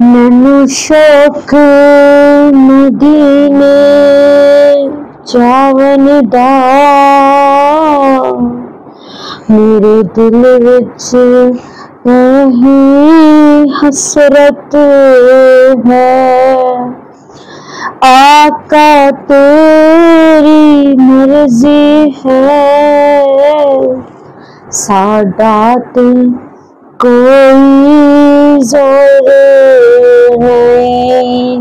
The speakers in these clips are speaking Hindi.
मैनू शौक मदीने जावन दा, मेरे दिल विच यही हसरत है। आका तेरी मर्जी है, साडा ते कोई जोर नहीं।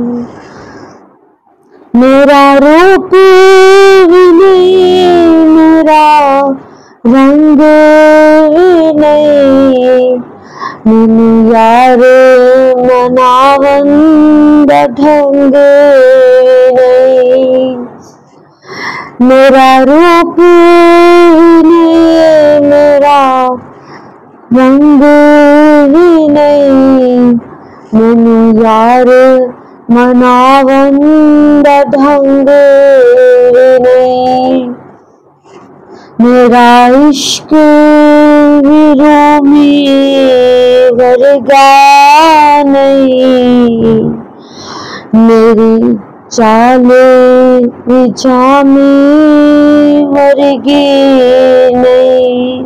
मेरा रूप भी नहीं, मेरा रंग भी नहीं, मैनू यार मनावन दा ढंग नहीं। मेरा रूप भी नहीं, मेरा रंग भी नहीं, मैनू यार मनावन दा ढंग नहीं। मेरा इश्क भी रूमी वर्गा नहीं, मेरी चाले भी जामी वर्गी नहीं।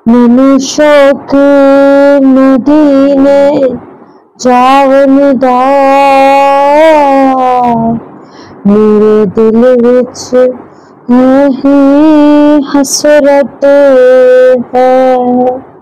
मैनू शौक मदीने जावन दा, मेरे दिल विच यही हसरत है।